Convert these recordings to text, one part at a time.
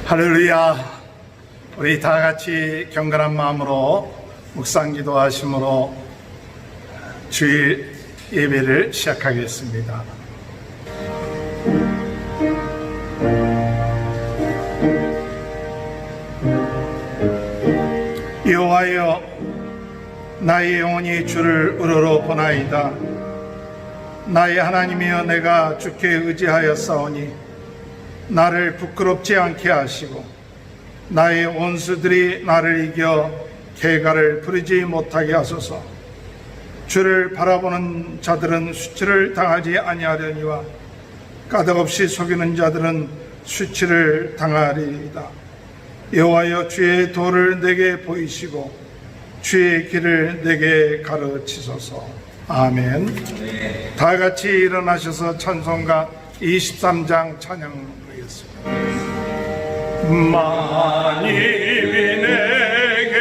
할렐루야. 우리 다 같이 경건한 마음으로 묵상 기도하심으로 주일 예배를 시작하겠습니다. 여호와여, 나의 영혼이 주를 우러러 보나이다. 나의 하나님이여, 내가 주께 의지하였사오니 나를 부끄럽지 않게 하시고 나의 원수들이 나를 이겨 개가를 부리지 못하게 하소서. 주를 바라보는 자들은 수치를 당하지 아니하려니와 까닭없이 속이는 자들은 수치를 당하리이다. 여호와여, 주의 도를 내게 보이시고 주의 길을 내게 가르치소서. 아멘. 다 같이 일어나셔서 찬송가 23장 찬양 부르겠습니다. 만입이 내게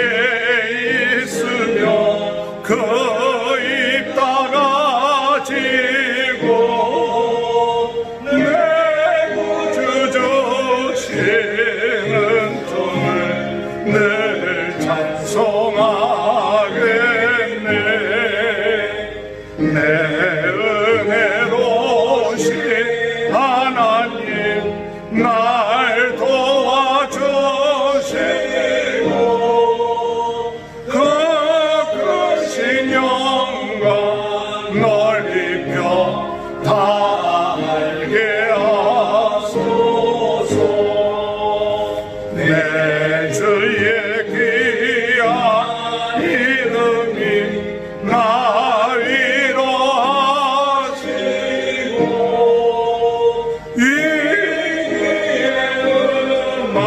있으며 그 입 다가지고 내 구주 주시는 주를 늘 찬송하겠네. 내 은혜로우신 하나님 날 도와주시고 그 크신 영광 널리 펴 달게 하소서. 내 주의 귀한 이름이 나 위로하시고 이 길의 음악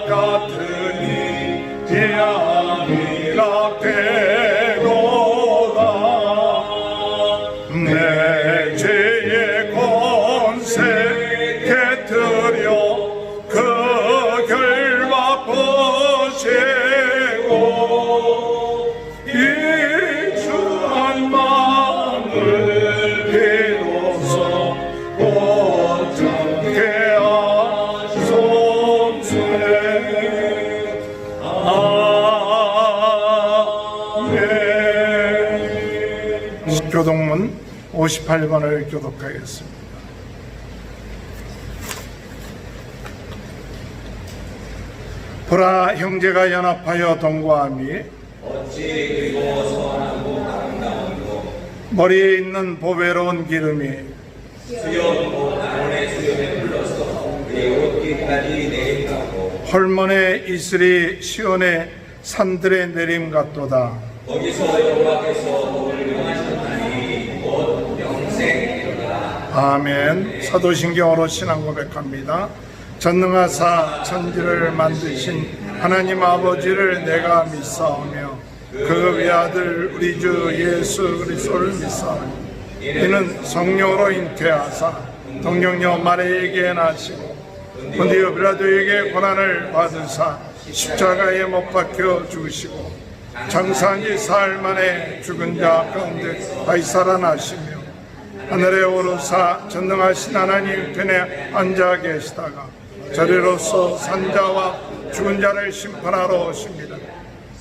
같으니 비양이라 되도다. 내 죄의 권세 깨뜨려 그 결과 보시고 이 주한 마음을 비로소 꽃잡게 하소서. 아멘. 교독문 58번을 교독하겠습니다. 보라, 형제가 연합하여 동거함이 어찌 그리고 선하고 아름다운고 머리에 있는 보배로운 기름이 수염 곧 아론의 수염에 불러서 그의 옷깃까지 내림하고 헐몬의 이슬이 시온의 산들에 내림 같도다. 거기서 여호와께서 복을 명하셨나니 곧 영생이로다. 아멘. 사도신경으로 신앙 고백합니다. 전능하사 천지를 만드신 하나님 아버지를 내가 믿사오며 그 외아들 우리 주 예수 그리스도를 믿사오니 이는 성령으로 잉태하사 동정녀 마리아에게 나시고 본디오 빌라도에게 고난을 받으사 십자가에 못 박혀 죽으시고 장사한 지 사흘 만에 죽은 자 가운데 다시 살아나시며 하늘에 오르사 전능하신 하나님 편에 앉아 계시다가 저리로서 산자와 죽은 자를 심판하러 오십니다.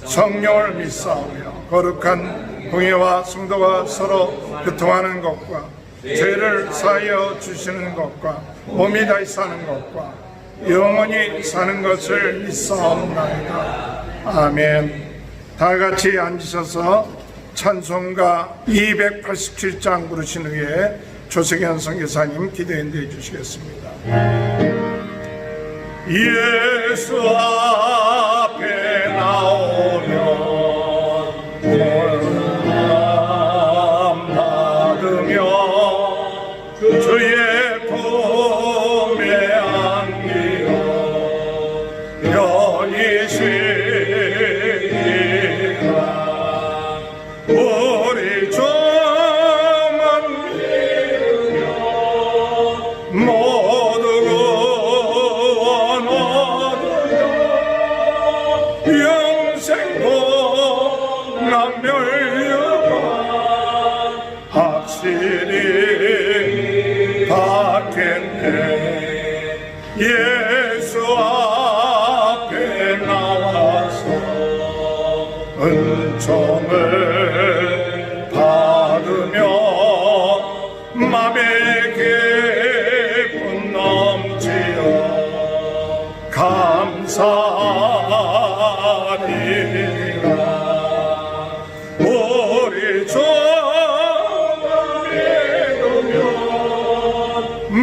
성령을 믿사오며 거룩한 공예와 성도가 서로 교통하는 것과 죄를 사하여 주시는 것과 몸이 다시 사는 것과 영원히 사는 것을 믿사옵나이다. 아멘. 다 같이 앉으셔서 찬송가 287장 부르신 후에 조석현 선교사님 기도인도해 주시겠습니다. 예수 앞에 나오면 구원 받으며 주의 품에 안기어 편히 쉬리라. 우리 주만 믿으며 모두 구원 얻으며 영생복 남멸유관 확실히 받겠네. 예수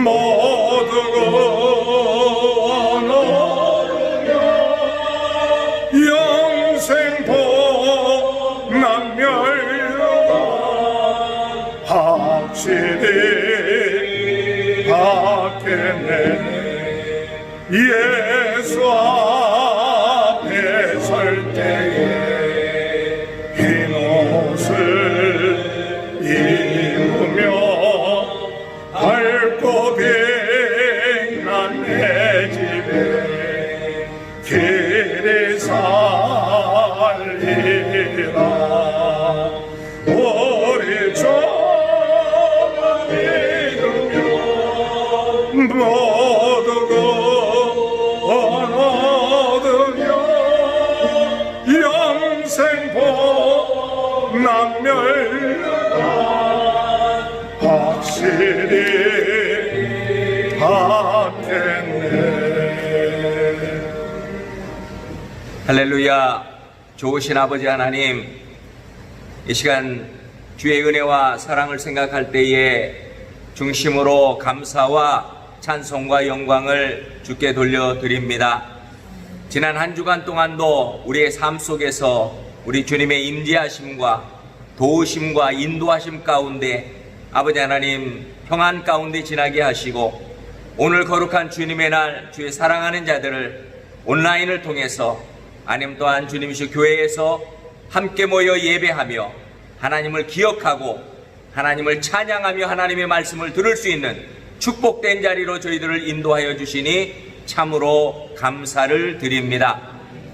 모두가 원하며 영생복 남멸과 확실히 받겠네. 예수 앞에 설 때에 흰 옷을 입으며 밝고 빛난 내 집에 길이 살리라. 우리 주만 믿으며 모두가 얻으며 영생복 남멸과 확실히 받겠네. 할렐루야. 좋으신 아버지 하나님, 이 시간 주의 은혜와 사랑을 생각할 때에 중심으로 감사와 찬송과 영광을 주께 돌려드립니다. 지난 한 주간 동안도 우리의 삶 속에서 우리 주님의 임재하심과 도우심과 인도하심 가운데 아버지 하나님 평안 가운데 지나게 하시고, 오늘 거룩한 주님의 날 주의 사랑하는 자들을 온라인을 통해서 아님 또한 주님이시 교회에서 함께 모여 예배하며 하나님을 기억하고 하나님을 찬양하며 하나님의 말씀을 들을 수 있는 축복된 자리로 저희들을 인도하여 주시니 참으로 감사를 드립니다.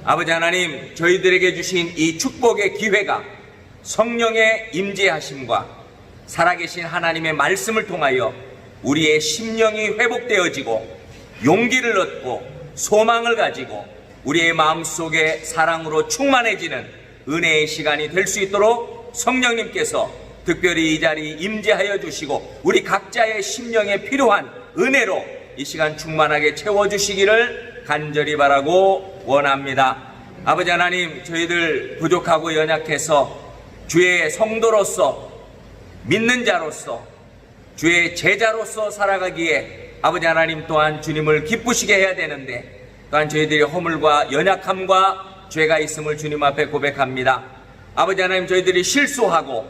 아버지 하나님, 저희들에게 주신 이 축복의 기회가 성령의 임재하심과 살아계신 하나님의 말씀을 통하여 우리의 심령이 회복되어지고 용기를 얻고 소망을 가지고 우리의 마음속에 사랑으로 충만해지는 은혜의 시간이 될 수 있도록 성령님께서 특별히 이 자리에 임재하여 주시고 우리 각자의 심령에 필요한 은혜로 이 시간 충만하게 채워주시기를 간절히 바라고 원합니다. 아버지 하나님, 저희들 부족하고 연약해서 주의 성도로서 믿는 자로서 주의 제자로서 살아가기에 아버지 하나님 또한 주님을 기쁘시게 해야 되는데, 또한 저희들의 허물과 연약함과 죄가 있음을 주님 앞에 고백합니다. 아버지 하나님, 저희들이 실수하고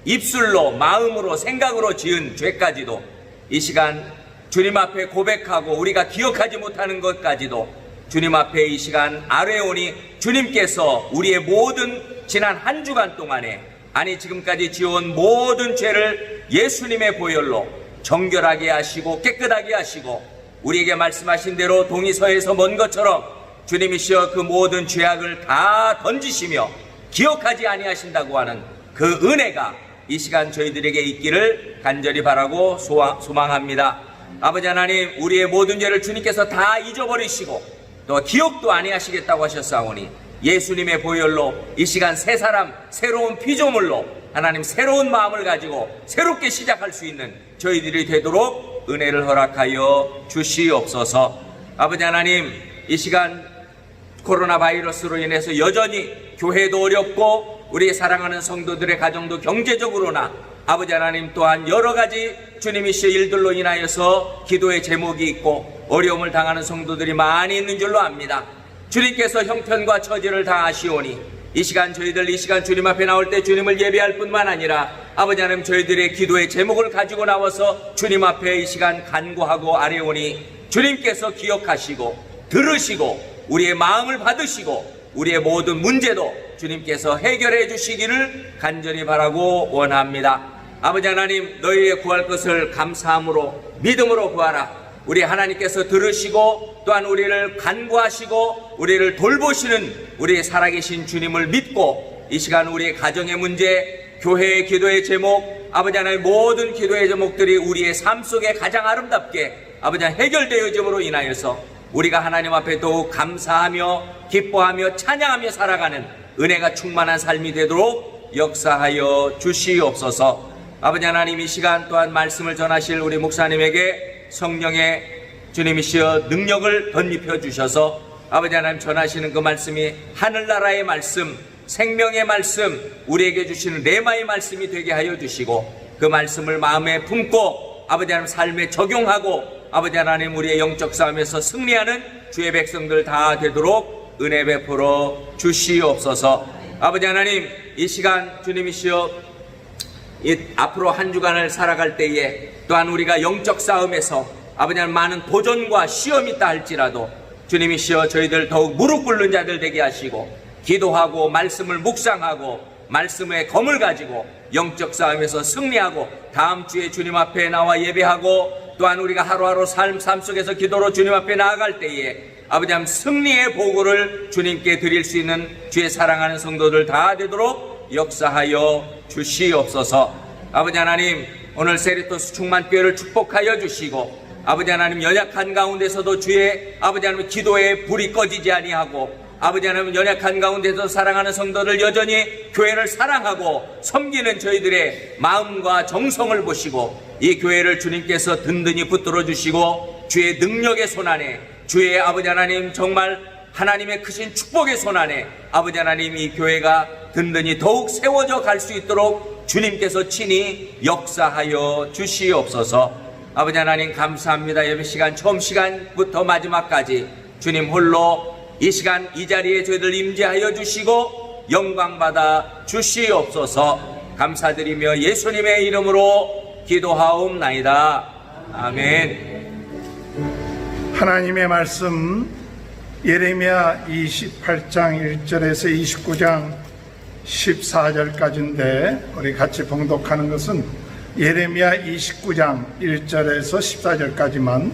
입술로 마음으로 생각으로 지은 죄까지도 이 시간 주님 앞에 고백하고 우리가 기억하지 못하는 것까지도 주님 앞에 이 시간 아뢰오니 주님께서 우리의 모든 지난 한 주간 동안에, 아니 지금까지 지어온 모든 죄를 예수님의 보혈로 정결하게 하시고 깨끗하게 하시고 우리에게 말씀하신 대로 동이서에서 먼 것처럼 주님이시여 그 모든 죄악을 다 던지시며 기억하지 아니하신다고 하는 그 은혜가 이 시간 저희들에게 있기를 간절히 바라고 소망합니다. 아버지 하나님, 우리의 모든 죄를 주님께서 다 잊어버리시고 또 기억도 아니하시겠다고 하셨사오니 예수님의 보혈로 이 시간 새 사람, 새로운 피조물로 하나님 새로운 마음을 가지고 새롭게 시작할 수 있는 저희들이 되도록 은혜를 허락하여 주시옵소서. 아버지 하나님, 이 시간 코로나 바이러스로 인해서 여전히 교회도 어렵고 우리의 사랑하는 성도들의 가정도 경제적으로나 아버지 하나님 또한 여러 가지 주님이시여 일들로 인하여서 기도의 제목이 있고 어려움을 당하는 성도들이 많이 있는 줄로 압니다. 주님께서 형편과 처지를 다 아시오니 이 시간 저희들 이 시간 주님 앞에 나올 때 주님을 예배할 뿐만 아니라 아버지 하나님 저희들의 기도의 제목을 가지고 나와서 주님 앞에 이 시간 간구하고 아뢰오니 주님께서 기억하시고 들으시고 우리의 마음을 받으시고 우리의 모든 문제도 주님께서 해결해 주시기를 간절히 바라고 원합니다. 아버지 하나님, 너희의 구할 것을 감사함으로 믿음으로 구하라. 우리 하나님께서 들으시고 또한 우리를 간구하시고 우리를 돌보시는 우리의 살아계신 주님을 믿고 이 시간 우리의 가정의 문제, 교회의 기도의 제목, 아버지 하나님 모든 기도의 제목들이 우리의 삶 속에 가장 아름답게 아버지 하나님 해결되어짐으로 인하여서 우리가 하나님 앞에 더욱 감사하며 기뻐하며 찬양하며 살아가는 은혜가 충만한 삶이 되도록 역사하여 주시옵소서. 아버지 하나님, 이 시간 또한 말씀을 전하실 우리 목사님에게 성령의 주님이시여 능력을 덧입혀 주셔서 아버지 하나님 전하시는 그 말씀이 하늘나라의 말씀, 생명의 말씀, 우리에게 주시는 레마의 말씀이 되게 하여 주시고 그 말씀을 마음에 품고 아버지 하나님 삶에 적용하고 아버지 하나님 우리의 영적 싸움에서 승리하는 주의 백성들 다 되도록 은혜 베풀어 주시옵소서. 아버지 하나님 이 시간 주님이시여 이 앞으로 한 주간을 살아갈 때에 또한 우리가 영적 싸움에서 아버지 하나님 많은 도전과 시험이 있다 할지라도 주님이시여 저희들 더욱 무릎 꿇는 자들 되게 하시고 기도하고 말씀을 묵상하고 말씀의 검을 가지고 영적 싸움에서 승리하고 다음 주에 주님 앞에 나와 예배하고 또한 우리가 하루하루 삶 속에서 기도로 주님 앞에 나아갈 때에 아버지 하나님 승리의 보고를 주님께 드릴 수 있는 주의 사랑하는 성도들 다 되도록 역사하여 주시옵소서. 아버지 하나님 오늘 세리토스 충만교회를 축복하여 주시고 아버지 하나님 연약한 가운데서도 주의 아버지 하나님 기도에 불이 꺼지지 아니하고 아버지 하나님 연약한 가운데서 사랑하는 성도들 여전히 교회를 사랑하고 섬기는 저희들의 마음과 정성을 보시고 이 교회를 주님께서 든든히 붙들어 주시고 주의 능력의 손안에 주의 아버지 하나님 정말 하나님의 크신 축복의 손안에 아버지 하나님 이 교회가 든든히 더욱 세워져 갈 수 있도록 주님께서 친히 역사하여 주시옵소서. 아버지 하나님 감사합니다. 예배 시간 처음 시간부터 마지막까지 주님 홀로 이 시간 이 자리에 저희들 임재하여 주시고 영광받아 주시옵소서. 감사드리며 예수님의 이름으로 기도하옵나이다. 아멘. 하나님의 말씀 예레미야 28장 1절에서 29장 14절까지인데 우리 같이 봉독하는 것은 예레미야 29장 1절에서 14절까지만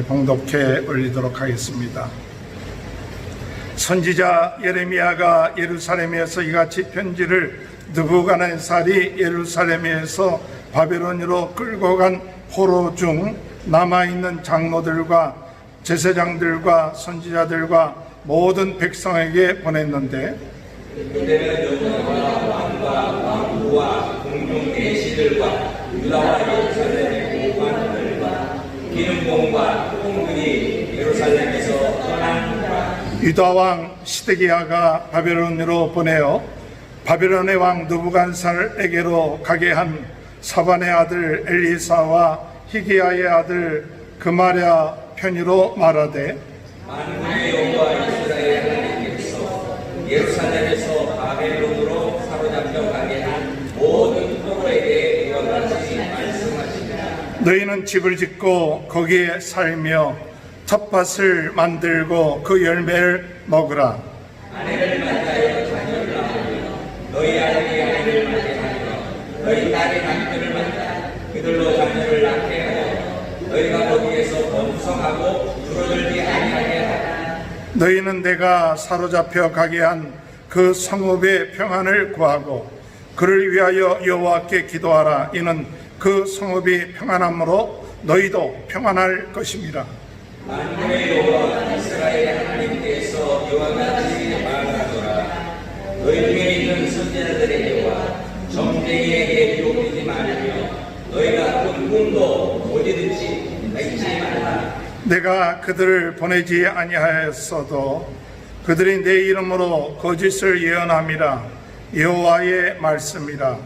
봉독해 올리도록 하겠습니다. 선지자 예레미야가 예루살렘에서 이같이 편지를 느부갓네살이 예루살렘에서 바벨론으로 끌고 간 포로 중 남아있는 장로들과 제사장들과 선지자들과 모든 백성에게 보냈는데 그때는 여호와와 왕과 왕후와 공중 대시들과 유다와 예루살렘의 고관들과 기능공과 후궁들이 예루살렘에서 떠나니라. 유다 왕 시드기야가 바벨론으로 보내어 바벨론의 왕 느부갓네살에게로 가게 한 사반의 아들 엘리사와 히기야의 아들 그마랴 편의로 말하되 만군의 여호와 이스라엘 하나님께서 예루살렘에서 바벨론으로 사로잡혀 가게 한 모든 포로에게 이와 같이 말씀하시니라. 너희는 집을 짓고 거기에 살며 텃밭을 만들고 그 열매를 먹으라. 아내를 맞이하여 자녀를 낳으며 너희 아들이 아내를 맞이하며 너희 딸이 남편을 맞이하여 그들로 자녀를 낳게 하여 너희가 거기에서 번성하고 줄어들지 아니하게 하라. 너희는 내가 사로잡혀 가게 한 그 성읍의 평안을 구하고 그를 위하여 여호와께 기도하라. 이는 그 성읍이 평안함으로 너희도 평안할 것입니다. 만군의 여호와 이스라엘 하나님께서 이와 같이 말하노라. 너희 중에 있는 선지자들에게와 점쟁이에게 기록되지 말며 너희가 꾼 꿈도 어디든지 잊지 말라. 내가 그들을 보내지 아니하였어도 그들이 내 이름으로 거짓을 예언함이라. 여호와의 말씀이라.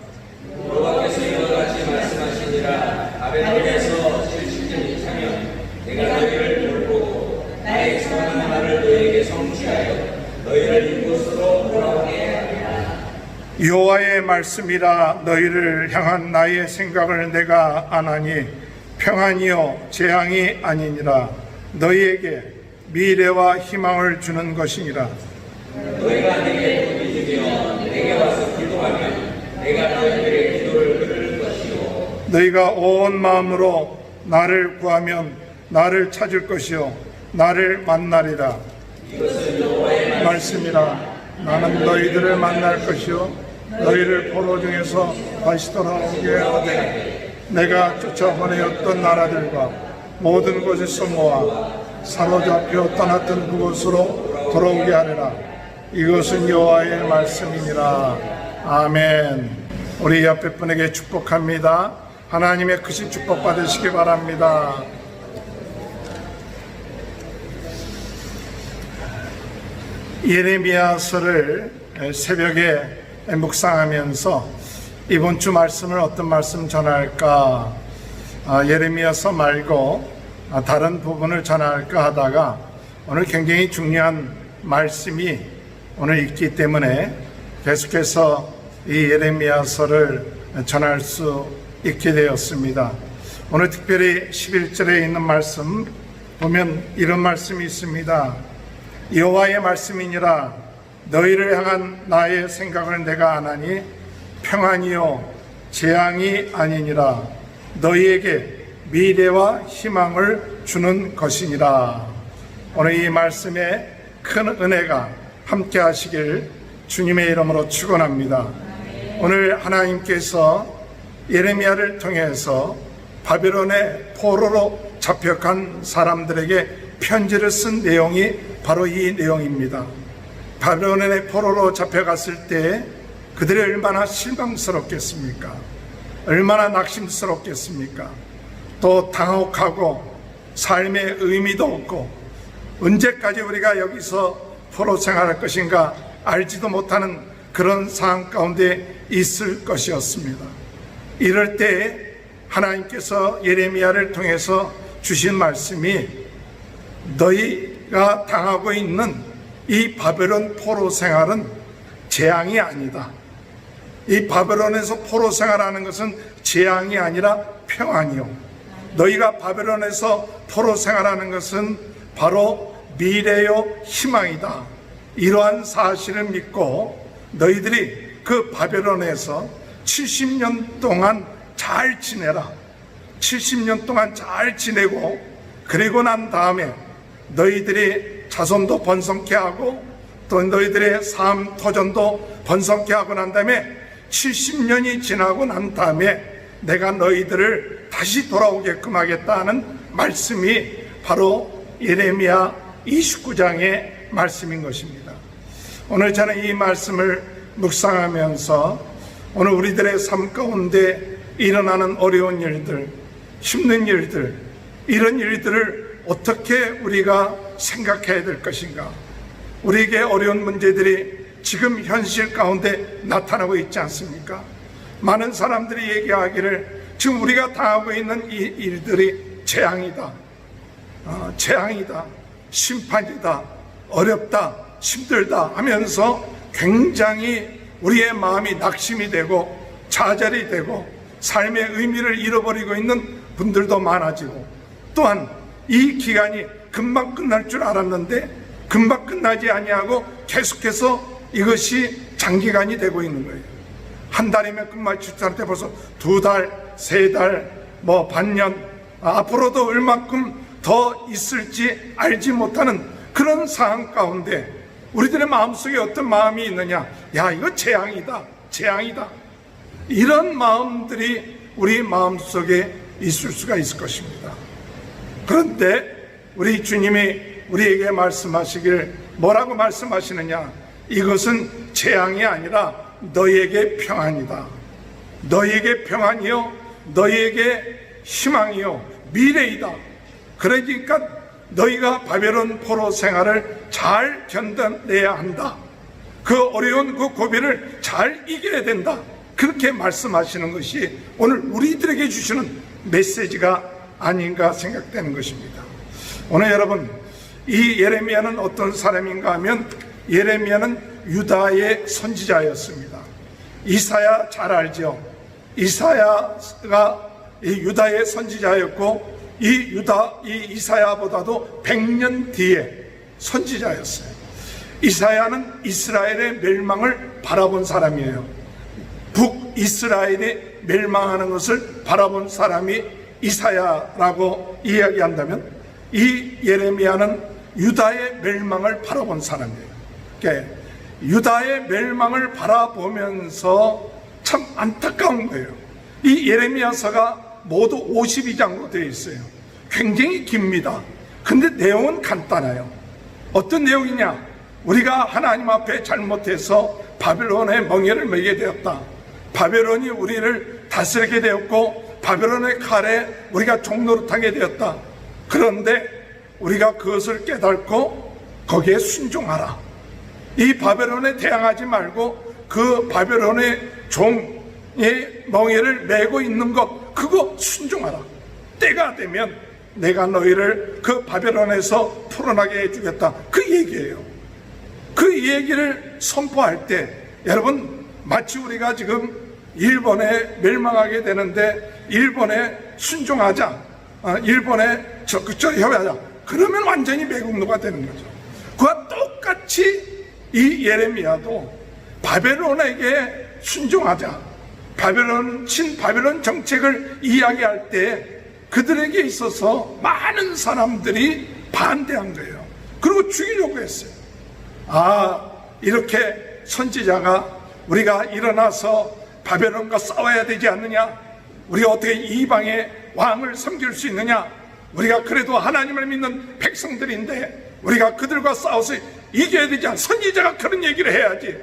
여호와께서 이와 같이 말씀하시니라. 바벨론에서 70년이 차면 내가 너희를 돌보고 나의 선한 말을 너희에게 성취하여 너희를 이곳으로 돌아오게 하리라. 여호와의 말씀이라. 너희를 향한 나의 생각을 내가 아나니 평안이요 재앙이 아니니라. 너희에게 미래와 희망을 주는 것이니라. 너희가 내게 부르짖으며 내게 와서 기도하면 내가 너희들의 기도를 들을 것이요 너희가 온 마음으로 나를 구하면 나를 찾을 것이요 나를 만나리라. 이것은 여호와의 말씀이라. 나는 너희들을 만날 것이요 너희를 포로 중에서 다시 돌아오게 하되 내가 쫓아보내었던 나라들과 모든 곳에서 모아 사로잡혀 떠났던 그곳으로 돌아오게 하리라. 이것은 여호와의 말씀이니라. 아멘. 우리 옆에 분에게 축복합니다. 하나님의 크신 축복 받으시기 바랍니다. 예레미야서를 새벽에 묵상하면서 이번 주 말씀을 어떤 말씀 전할까 예레미야서 말고 다른 부분을 전할까 하다가 오늘 굉장히 중요한 말씀이 오늘 있기 때문에 계속해서 이 예레미야서를 전할 수 있게 되었습니다. 오늘 특별히 11절에 있는 말씀 보면 이런 말씀이 있습니다. 여호와의 말씀이니라. 너희를 향한 나의 생각을 내가 아나니 평안이요 재앙이 아니니라. 너희에게 미래와 희망을 주는 것이니라. 오늘 이 말씀에 큰 은혜가 함께 하시길 주님의 이름으로 축원합니다. 오늘 하나님께서 예레미야를 통해서 바벨론의 포로로 잡혀간 사람들에게 편지를 쓴 내용이 바로 이 내용입니다. 바벨론의 포로로 잡혀갔을 때 그들이 얼마나 실망스럽겠습니까? 얼마나 낙심스럽겠습니까? 또 당혹하고 삶의 의미도 없고 언제까지 우리가 여기서 포로 생활할 것인가 알지도 못하는 그런 상황 가운데 있을 것이었습니다. 이럴 때 하나님께서 예레미야를 통해서 주신 말씀이 너희가 당하고 있는 이 바벨론 포로 생활은 재앙이 아니다. 이 바벨론에서 포로 생활하는 것은 재앙이 아니라 평안이요. 너희가 바벨론에서 포로 생활하는 것은 바로 미래요 희망이다. 이러한 사실을 믿고 너희들이 그 바벨론에서 70년 동안 잘 지내라. 70년 동안 잘 지내고 그리고 난 다음에 너희들이 자손도 번성케 하고 또 너희들의 삶 터전도 번성케 하고 난 다음에 70년이 지나고 난 다음에 내가 너희들을 다시 돌아오게끔 하겠다는 말씀이 바로 예레미야 29장의 말씀인 것입니다. 오늘 저는 이 말씀을 묵상하면서 오늘 우리들의 삶 가운데 일어나는 어려운 일들, 힘든 일들, 이런 일들을 어떻게 우리가 생각해야 될 것인가? 우리에게 어려운 문제들이 지금 현실 가운데 나타나고 있지 않습니까? 많은 사람들이 얘기하기를 지금 우리가 당하고 있는 이 일들이 재앙이다, 재앙이다, 심판이다, 어렵다, 힘들다 하면서 굉장히 우리의 마음이 낙심이 되고 좌절이 되고 삶의 의미를 잃어버리고 있는 분들도 많아지고 또한 이 기간이 금방 끝날 줄 알았는데 금방 끝나지 아니하고 계속해서 이것이 장기간이 되고 있는 거예요. 한 달이면 끝말 출산할 때 벌써 2달, 3달, 반년, 앞으로도 얼마큼 더 있을지 알지 못하는 그런 상황 가운데 우리들의 마음속에 어떤 마음이 있느냐? 야, 이거 재앙이다, 재앙이다. 이런 마음들이 우리 마음속에 있을 수가 있을 것입니다. 그런데 우리 주님이 우리에게 말씀하시길 뭐라고 말씀하시느냐? 이것은 재앙이 아니라 너희에게 평안이다. 너희에게 평안이요, 너희에게 희망이요, 미래이다. 그러니까 너희가 바벨론 포로 생활을 잘 견뎌내야 한다. 그 어려운 그 고비를 잘 이겨야 된다. 그렇게 말씀하시는 것이 오늘 우리들에게 주시는 메시지가 아닌가 생각되는 것입니다. 오늘 여러분, 이 예레미야는 어떤 사람인가 하면 예레미야는 유다의 선지자였습니다. 이사야 잘 알죠? 이사야가 유다의 선지자였고 이 이사야보다도 100년 뒤에 선지자였어요. 이사야는 이스라엘의 멸망을 바라본 사람이에요. 북이스라엘이 멸망하는 것을 바라본 사람이 이사야라고 이야기한다면 이 예레미야는 유다의 멸망을 바라본 사람이에요. 그러니까 유다의 멸망을 바라보면서 참 안타까운 거예요. 이 예레미야서가 모두 52장으로 되어 있어요. 굉장히 깁니다. 근데 내용은 간단해요. 어떤 내용이냐? 우리가 하나님 앞에 잘못해서 바벨론의 멍에를 매게 되었다. 바벨론이 우리를 다스리게 되었고 바벨론의 칼에 우리가 종노릇하게 되었다. 그런데 우리가 그것을 깨닫고 거기에 순종하라. 이 바벨론에 대항하지 말고 그 바벨론의 종의 멍에를 메고 있는 것, 그거 순종하라. 때가 되면 내가 너희를 그 바벨론에서 풀어나게 해주겠다. 그 얘기예요. 그 얘기를 선포할 때 여러분, 마치 우리가 지금 일본에 멸망하게 되는데 일본에 순종하자, 일본에 적극적으로 협의하자, 그러면 완전히 매국노가 되는 거죠. 그와 똑같이 이 예레미야도 바벨론에게 순종하자, 바벨론 정책을 이야기할 때 그들에게 있어서 많은 사람들이 반대한 거예요. 그리고 죽이려고 했어요. 이렇게 선지자가 우리가 일어나서 바벨론과 싸워야 되지 않느냐, 우리가 어떻게 이방의 왕을 섬길 수 있느냐, 우리가 그래도 하나님을 믿는 백성들인데 우리가 그들과 싸워서 이겨야 되지 않느냐, 선지자가 그런 얘기를 해야지.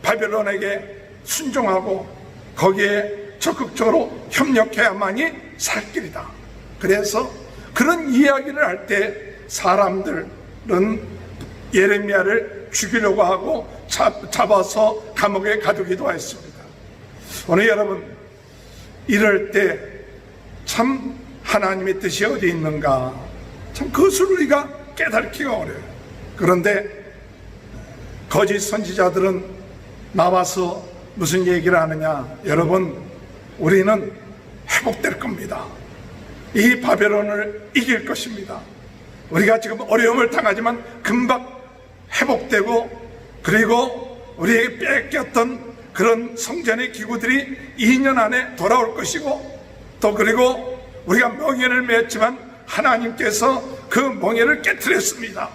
바벨론에게 순종하고 거기에 적극적으로 협력해야만이 살 길이다. 그래서 그런 이야기를 할 때 사람들은 예레미야를 죽이려고 하고 잡아서 감옥에 가두기도 했습니다. 오늘 여러분, 이럴 때 참 하나님의 뜻이 어디 있는가, 참 그것을 우리가 깨닫기가 어려워요. 그런데 거짓 선지자들은 나와서 무슨 얘기를 하느냐, 여러분, 우리는 회복될 겁니다. 이 바벨론을 이길 것입니다. 우리가 지금 어려움을 당하지만 금방 회복되고, 그리고 우리에게 뺏겼던 그런 성전의 기구들이 2년 안에 돌아올 것이고, 또 그리고 우리가 멍에를 맺지만 하나님께서 그 멍에를 깨트렸습니다.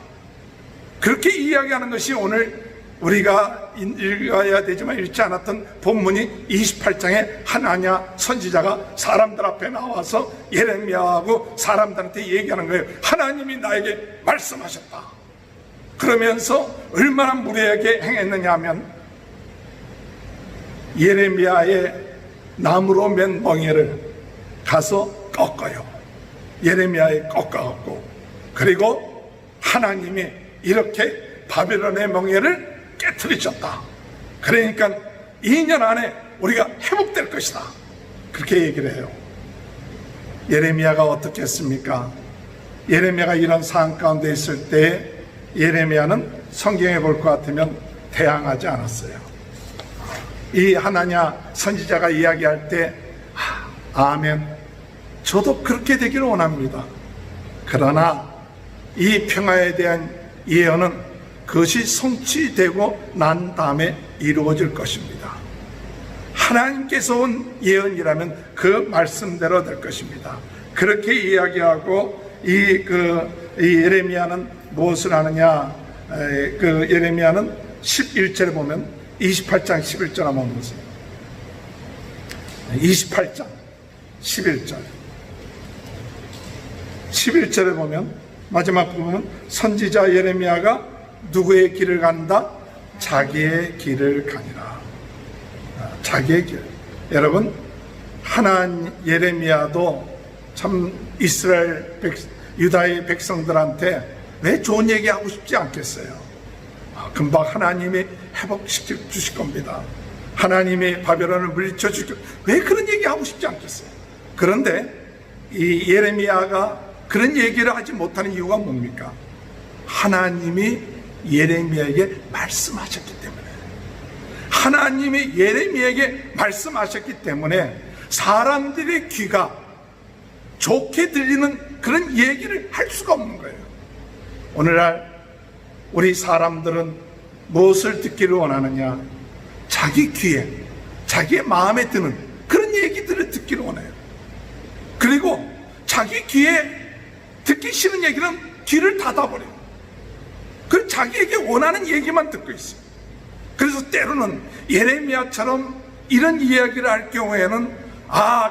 그렇게 이야기하는 것이 오늘 우리가 읽어야 되지만 읽지 않았던 본문이 28장에 하나냐 선지자가 사람들 앞에 나와서 예레미야하고 사람들한테 얘기하는 거예요. 하나님이 나에게 말씀하셨다. 그러면서 얼마나 무례하게 행했느냐 하면, 예레미야의 나무로 맨 멍에를 가서 꺾어요. 예레미야에 꺾어갖고, 그리고 하나님이 이렇게 바벨론의 멍에를 깨트리셨다. 그러니까 2년 안에 우리가 회복될 것이다. 그렇게 얘기를 해요. 예레미야가 어떻게 했습니까? 예레미야가 이런 상황 가운데 있을 때 예레미야는 성경에 볼 것 같으면 대항하지 않았어요. 이 하나냐 선지자가 이야기할 때 아멘, 저도 그렇게 되기를 원합니다. 그러나 이 평화에 대한 예언은 그것이 성취되고 난 다음에 이루어질 것입니다. 하나님께서 온 예언이라면 그 말씀대로 될 것입니다. 그렇게 이야기하고 이 예레미야는 무엇을 하느냐? 그 예레미야는 11절에 보면 28장 11절 한번 보세요. 28장 11절 11절에 보면 마지막 부분은 선지자 예레미야가 누구의 길을 간다? 자기의 길을 가니라. 자기의 길. 여러분, 예레미야도 참 이스라엘 유다의 백성들한테 왜 좋은 얘기하고 싶지 않겠어요? 금방 하나님이 회복시켜 주실 겁니다. 하나님이 바벨론을 물리쳐 주실 겁니다. 왜 그런 얘기하고 싶지 않겠어요? 그런데 이 예레미야가 그런 얘기를 하지 못하는 이유가 뭡니까? 하나님이 예레미야에게 말씀하셨기 때문에, 하나님이 예레미야에게 말씀하셨기 때문에 사람들의 귀가 좋게 들리는 그런 얘기를 할 수가 없는 거예요. 오늘날 우리 사람들은 무엇을 듣기를 원하느냐? 자기 귀에, 자기의 마음에 드는 그런 얘기들을 듣기를 원해요. 그리고 자기 귀에 듣기 싫은 얘기는 귀를 닫아버려요. 그 자기에게 원하는 얘기만 듣고 있어요. 그래서 때로는 예레미야처럼 이런 이야기를 할 경우에는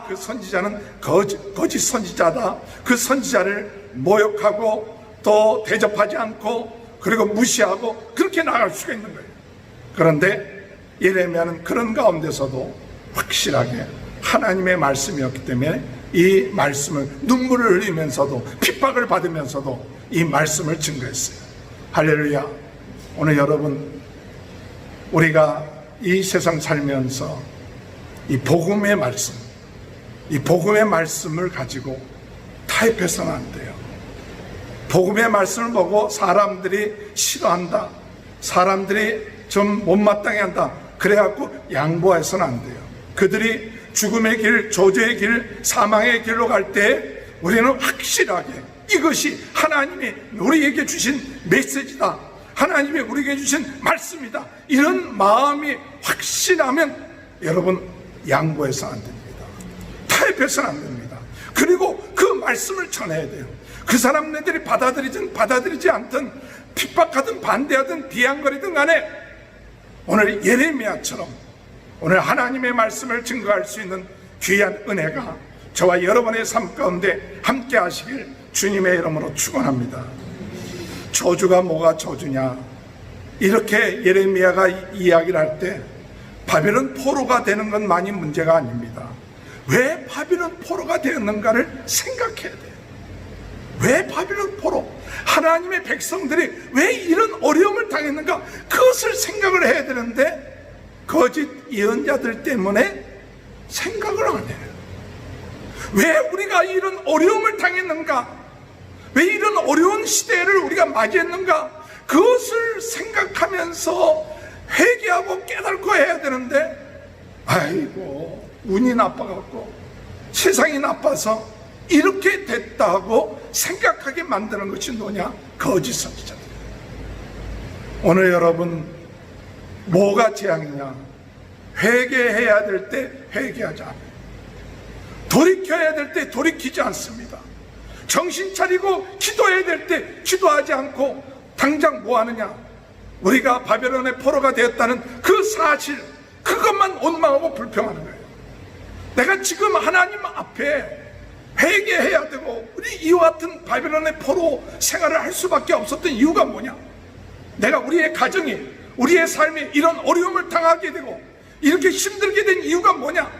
그 선지자는 거짓 선지자다. 그 선지자를 모욕하고 또 대접하지 않고 그리고 무시하고 그렇게 나갈 수가 있는 거예요. 그런데 예레미야는 그런 가운데서도 확실하게 하나님의 말씀이었기 때문에 이 말씀을 눈물을 흘리면서도 핍박을 받으면서도 이 말씀을 증거했어요. 할렐루야. 오늘 여러분, 우리가 이 세상 살면서 이 복음의 말씀, 이 복음의 말씀을 가지고 타협해서는 안 돼요. 복음의 말씀을 보고 사람들이 싫어한다, 사람들이 좀 못마땅해 한다, 그래갖고 양보해서는 안 돼요. 그들이 죽음의 길, 저주의 길, 사망의 길로 갈 때 우리는 확실하게 이것이 하나님이 우리에게 주신 메시지다, 하나님이 우리에게 주신 말씀이다, 이런 마음이 확실하면 여러분 양보해서는 안 됩니다. 타협해서는 안 됩니다. 그리고 그 말씀을 전해야 돼요. 그 사람들이 받아들이든 받아들이지 않든 핍박하든 반대하든 비양거리든 간에 오늘 예레미야처럼 오늘 하나님의 말씀을 증거할 수 있는 귀한 은혜가 저와 여러분의 삶 가운데 함께 하시길 주님의 이름으로 축원합니다. 저주가 뭐가 저주냐, 이렇게 예레미야가 이야기를 할 때 바벨론 포로가 되는 것만이 문제가 아닙니다. 왜 바벨론 포로가 되었는가를 생각해야 돼요. 왜 바벨론 포로, 하나님의 백성들이 왜 이런 어려움을 당했는가, 그것을 생각을 해야 되는데 거짓 예언자들 때문에 생각을 안 해요. 왜 우리가 이런 어려움을 당했는가, 왜 이런 어려운 시대를 우리가 맞이했는가, 그것을 생각하면서 회개하고 깨닫고 해야 되는데, 아이고 운이 나빠갖고 세상이 나빠서 이렇게 됐다고 생각하게 만드는 것이 뭐냐? 거짓 선지자들. 오늘 여러분 뭐가 재앙이냐? 회개해야 될 때 회개하지 않아요. 돌이켜야 될 때 돌이키지 않습니다. 정신 차리고 기도해야 될 때 기도하지 않고 당장 뭐 하느냐? 우리가 바벨론의 포로가 되었다는 그 사실, 그것만 원망하고 불평하는 거예요. 내가 지금 하나님 앞에 회개해야 되고 우리 이와 같은 바벨론의 포로 생활을 할 수밖에 없었던 이유가 뭐냐? 내가 우리의 가정이, 우리의 삶이 이런 어려움을 당하게 되고 이렇게 힘들게 된 이유가 뭐냐?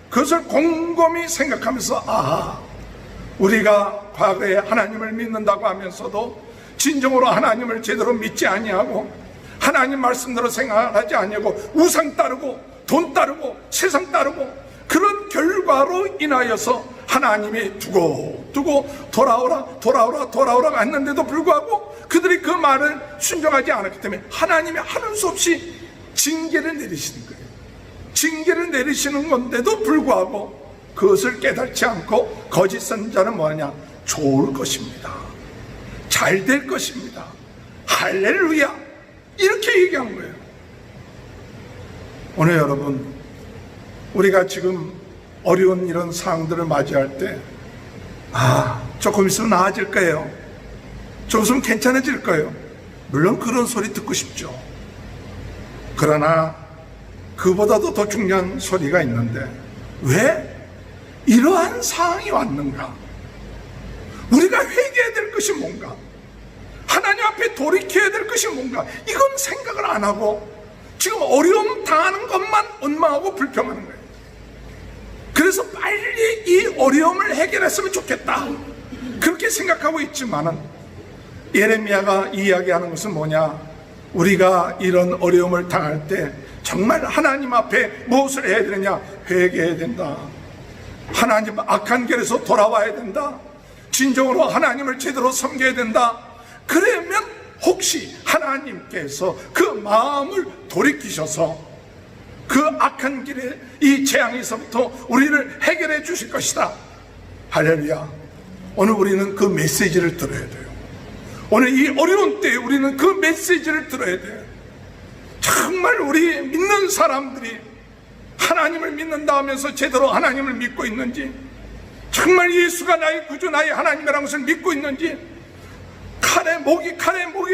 그것을 곰곰이 생각하면서, 아, 우리가 과거에 하나님을 믿는다고 하면서도 진정으로 하나님을 제대로 믿지 아니하고 하나님 말씀대로 생각하지 아니하고 우상 따르고 돈 따르고 세상 따르고, 그런 결과로 인하여서 하나님이 두고 돌아오라 했는데도 불구하고 그들이 그 말을 순종하지 않았기 때문에 하나님이 하는 수 없이 징계를 내리시는 거예요. 징계를 내리시는 건데도 불구하고 그것을 깨닫지 않고 거짓 선지자는 뭐냐? 좋을 것입니다, 잘 될 것입니다, 할렐루야, 이렇게 얘기한 거예요. 오늘 여러분, 우리가 지금 어려운 이런 상황들을 맞이할 때, 조금 있으면 나아질 거예요, 조금 있으면 괜찮아질 거예요, 물론 그런 소리 듣고 싶죠. 그러나 그보다도 더 중요한 소리가 있는데, 왜 이러한 상황이 왔는가? 우리가 회개해야 될 것이 뭔가? 하나님 앞에 돌이켜야 될 것이 뭔가? 이건 생각을 안 하고 지금 어려움 당하는 것만 원망하고 불평하는 거예요. 그래서 빨리 이 어려움을 해결했으면 좋겠다, 그렇게 생각하고 있지만은 예레미야가 이야기하는 것은 뭐냐? 우리가 이런 어려움을 당할 때 정말 하나님 앞에 무엇을 해야 되느냐? 회개해야 된다, 하나님 악한 길에서 돌아와야 된다, 진정으로 하나님을 제대로 섬겨야 된다. 그러면 혹시 하나님께서 그 마음을 돌이키셔서 그 악한 길에 이 재앙에서부터 우리를 해결해 주실 것이다. 할렐루야. 오늘 우리는 그 메시지를 들어야 돼요. 오늘 이 어려운 때에 우리는 그 메시지를 들어야 돼요. 정말 우리 믿는 사람들이 하나님을 믿는다 하면서 제대로 하나님을 믿고 있는지, 정말 예수가 나의 구주, 나의 하나님이라는 것을 믿고 있는지, 칼에 목이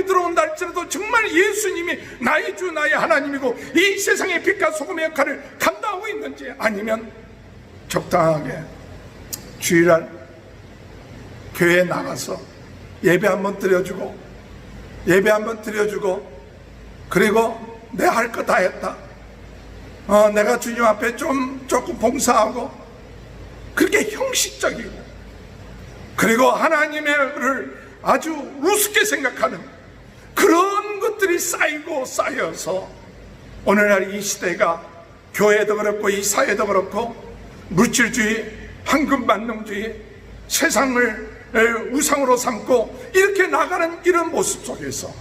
들어온다 할지라도 정말 예수님이 나의 주, 나의 하나님이고 이 세상의 빛과 소금의 역할을 감당하고 있는지, 아니면 적당하게 주일날 교회에 나가서 예배 한번 드려주고 그리고 내 할 거 다 했다, 내가 주님 앞에 조금 봉사하고, 그렇게 형식적이고, 그리고 하나님을 아주 우습게 생각하는 그런 것들이 쌓여서 오늘날 이 시대가 교회도 그렇고 이 사회도 그렇고 물질주의, 황금만능주의, 세상을 우상으로 삼고 이렇게 나가는 이런 모습 속에서,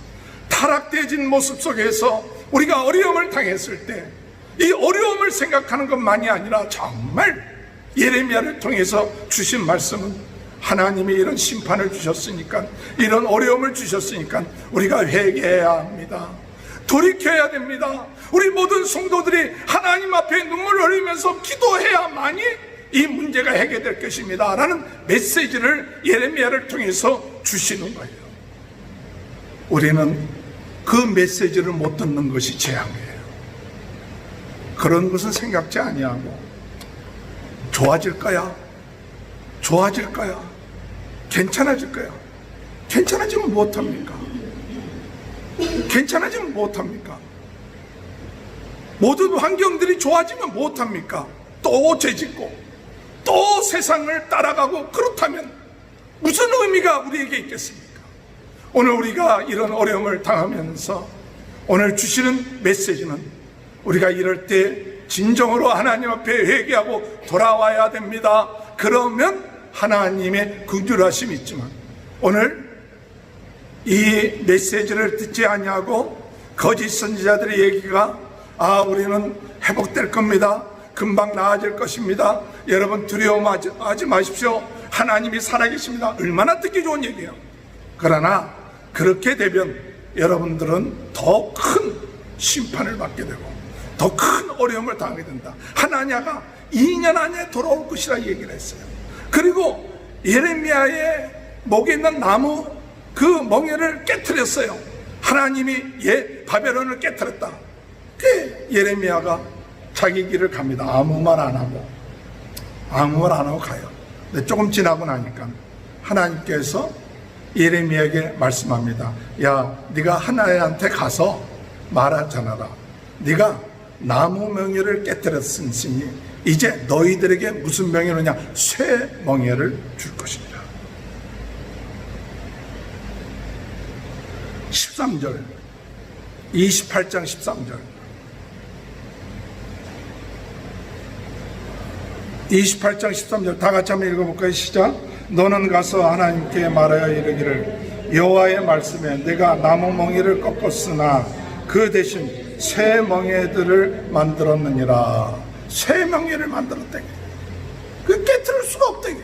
타락되어진 모습 속에서 우리가 어려움을 당했을 때 이 어려움을 생각하는 것만이 아니라 정말 예레미야를 통해서 주신 말씀은 하나님이 이런 심판을 주셨으니까, 이런 어려움을 주셨으니까 우리가 회개해야 합니다. 돌이켜야 됩니다. 우리 모든 성도들이 하나님 앞에 눈물을 흘리면서 기도해야만이 이 문제가 해결될 것입니다 라는 메시지를 예레미야를 통해서 주시는 거예요. 우리는 그 메시지를 못 듣는 것이 재앙이에요. 그런 것은 생각지 아니하고 좋아질 거야, 좋아질 거야, 괜찮아질 거야. 괜찮아지면 못합니까? 괜찮아지면 못합니까? 모든 환경들이 좋아지면 못합니까? 또 죄짓고 또 세상을 따라가고, 그렇다면 무슨 의미가 우리에게 있겠습니까? 오늘 우리가 이런 어려움을 당하면서 오늘 주시는 메시지는, 우리가 이럴 때 진정으로 하나님 앞에 회개하고 돌아와야 됩니다. 그러면 하나님의 긍휼하심이 있지만, 오늘 이 메시지를 듣지 아니하고 거짓 선지자들의 얘기가 우리는 회복될 겁니다, 금방 나아질 것입니다, 여러분 두려워하지 마십시오, 하나님이 살아계십니다, 얼마나 듣기 좋은 얘기예요. 그러나 그렇게 되면 여러분들은 더 큰 심판을 받게 되고 더 큰 어려움을 당하게 된다. 하나냐가 2년 안에 돌아올 것이라 얘기를 했어요. 그리고 예레미야의 목에 있는 나무 그 멍에를 깨트렸어요. 하나님이 바벨론을 깨트렸다. 예레미야가 자기 길을 갑니다. 아무 말 안 하고 가요. 근데 조금 지나고 나니까 하나님께서 예레미야에게 말씀합니다. 야, 네가 하나님한테 가서 말하잖아라. 네가 나무 멍에를 깨뜨렸으니 이제 너희들에게 무슨 멍에느냐? 쇠 멍에를 줄 것입니다. 13절, 28장 13절, 28장 13절 다 같이 한번 읽어볼까요? 시작. 너는 가서 하나님께 말하여 이르기를, 여호와의 말씀에 내가 나무 멍에를 꺾었으나 그 대신 새 멍에들을 만들었느니라. 새 멍에를 만들었대. 그 깨트릴 수가 없대.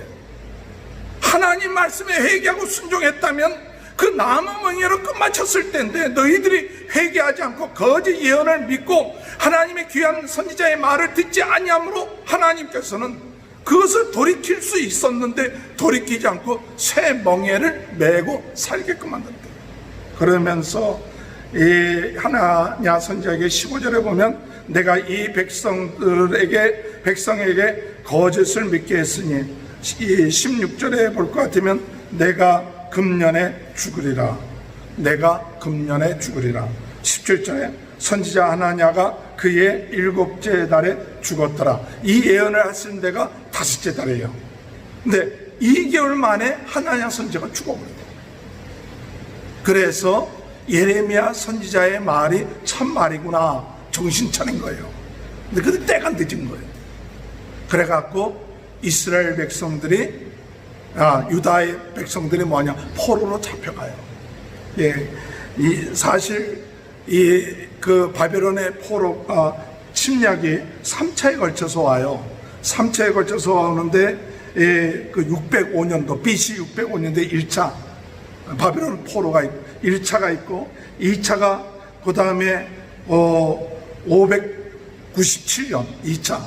하나님 말씀에 회개하고 순종했다면 그 나무 멍에로 끝마쳤을 때인데, 너희들이 회개하지 않고 거짓 예언을 믿고 하나님의 귀한 선지자의 말을 듣지 아니함으로 하나님께서는 그것을 돌이킬 수 있었는데 돌이키지 않고 새 멍에를 메고 살게끔 만든다. 그러면서 이 하나냐 선지자에게 15절에 보면, 내가 이 백성에게 거짓을 믿게 했으니, 이 16절에 볼 것 같으면 내가 금년에 죽으리라. 내가 금년에 죽으리라. 17절에 선지자 하나냐가 그의 7째 달에 죽었더라. 이 예언을 하신 데가 5째 달이에요. 근데 2개월 만에 하나냐 선지자가 죽어버려요. 그래서 예레미야 선지자의 말이 참말이구나 정신 차린 거예요. 근데 그때 때가 늦은 거예요. 그래갖고 이스라엘 백성들이 유다의 백성들이 뭐냐? 포로로 잡혀가요. 사실 그 바벨론의 침략이 3차에 걸쳐서 와요. 3차에 걸쳐서 오는데 그 605년도 BC 605년도에 1차 바벨론 포로가 1차가 있고, 2차가 그 다음에 597년 2차,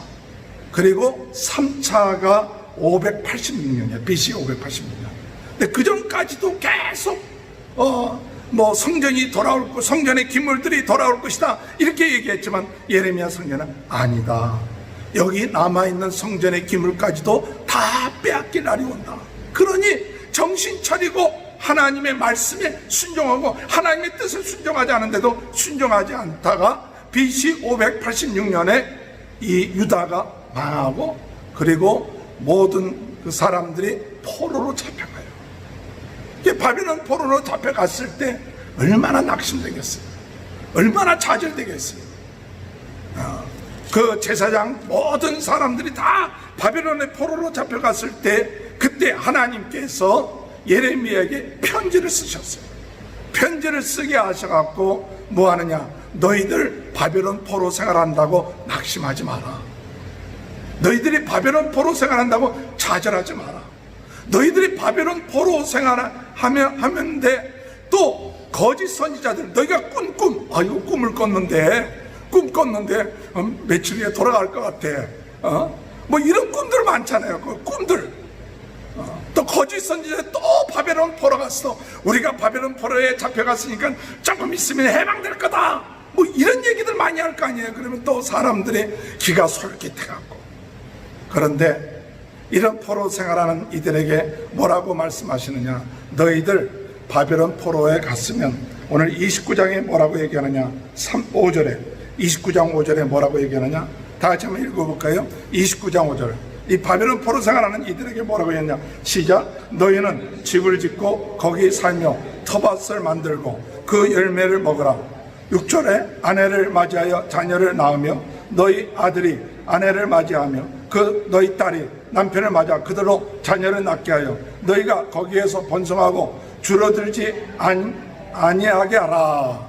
그리고 3차가 586년이야. BC 586년. 근데 그 전까지도 계속 성전이 돌아올 것, 성전의 기물들이 돌아올 것이다 이렇게 얘기했지만, 예레미야 선지자는 아니다. 여기 남아있는 성전의 기물까지도 다 빼앗길 날이 온다. 그러니 정신 차리고 하나님의 말씀에 순종하고 하나님의 뜻을 순종하지 않은데도 순종하지 않다가 BC 586년에 이 유다가 망하고, 그리고 모든 그 사람들이 포로로 잡혀가요. 바벨론 포로로 잡혀갔을 때 얼마나 낙심되겠어요. 얼마나 좌절되겠어요. 그 제사장 모든 사람들이 다 바벨론의 포로로 잡혀갔을 때, 그때 하나님께서 예레미야에게 편지를 쓰셨어요. 편지를 쓰게 하셔갖고 뭐 하느냐, 너희들 바벨론 포로 생활한다고 낙심하지 마라. 너희들이 바벨론 포로 생활한다고 좌절하지 마라. 너희들이 바벨론 포로 생활하면 돼. 또 거짓 선지자들, 너희가 아이고 꿈을 꿨는데 며칠 후에 돌아갈 것 같아. 뭐 이런 꿈들 많잖아요. 그 꿈들. 또 거짓 선지자 또 바벨론 포로 갔어. 우리가 바벨론 포로에 잡혀갔으니까 조금 있으면 해방될 거다. 뭐 이런 얘기들 많이 할 거 아니에요. 그러면 또 사람들이 기가 솔깃해갖고. 그런데 이런 포로 생활하는 이들에게 뭐라고 말씀하시느냐, 너희들 바벨론 포로에 갔으면, 오늘 29장에 뭐라고 얘기하느냐, 5절에 29장 5절에 뭐라고 얘기하느냐, 다 같이 한번 읽어볼까요? 29장 5절. 이 바벨론 포로 생활하는 이들에게 뭐라고 했냐, 시작. 너희는 집을 짓고 거기 살며 터밭을 만들고 그 열매를 먹으라. 6절에 아내를 맞이하여 자녀를 낳으며 너희 아들이 아내를 맞이하며 너희 딸이 남편을 맞아 그들로 자녀를 낳게 하여 너희가 거기에서 번성하고 줄어들지 아니하게 하라.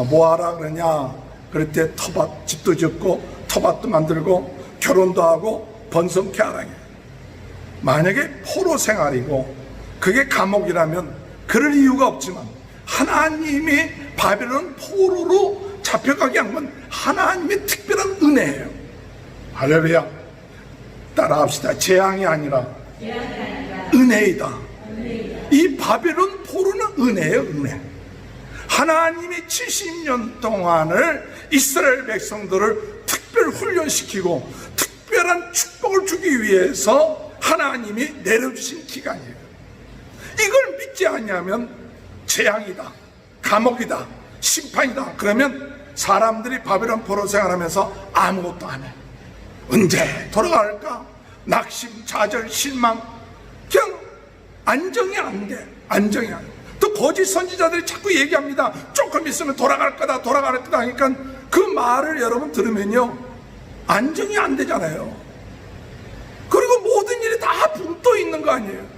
뭐 하라 그러냐, 그럴 때 터밭, 집도 짓고 터밭도 만들고 결혼도 하고 번성케 하라. 만약에 포로 생활이고 그게 감옥이라면 그럴 이유가 없지만, 하나님이 바벨론 포로로 잡혀가게 한 건 하나님의 특별한 은혜예요. 할렐루야. 따라합시다. 재앙이 아니라 은혜이다. 이 바벨론 포로는 은혜예요. 은혜. 하나님이 70년 동안을 이스라엘 백성들을 특별 훈련시키고 특별한 축복을 주기 위해서 하나님이 내려주신 기간이에요. 이걸 믿지 않냐면 재앙이다, 감옥이다, 심판이다. 그러면 사람들이 바벨론 포로 생활하면서 아무것도 안 해. 언제 돌아갈까? 낙심, 좌절, 실망. 그냥 안정이 안 돼. 안정이 안 돼. 또 거짓 선지자들이 자꾸 얘기합니다. 조금 있으면 돌아갈 거다 하니까 그 말을 여러분 들으면요, 안정이 안 되잖아요. 그리고 모든 일이 다 붕떠 있는 거 아니에요.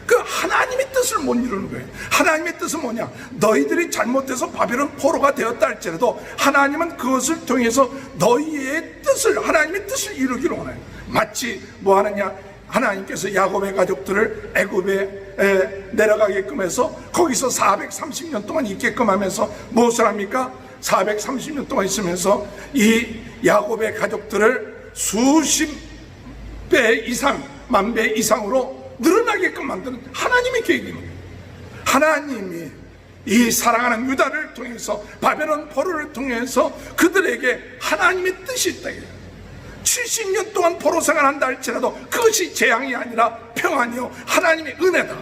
그 하나님의 뜻을 못 이루는 거예요. 하나님의 뜻은 뭐냐? 너희들이 잘못해서 바벨론 포로가 되었다 할지라도 하나님은 그것을 통해서 너희의 뜻을, 하나님의 뜻을 이루기로 원해요. 마치 뭐 하느냐, 하나님께서 야곱의 가족들을 애굽에 내려가게끔 해서 거기서 430년 동안 있게끔 하면서 무엇을 합니까? 430년 동안 있으면서 이 야곱의 가족들을 수십 배 이상, 만 배 이상으로 늘어나게끔 만드는 하나님의 계획입니다. 하나님이 이 사랑하는 유다를 통해서, 바벨론 포로를 통해서 그들에게 하나님의 뜻이 있다. 70년 동안 포로 생활한다 할지라도 그것이 재앙이 아니라 평안이요 하나님의 은혜다.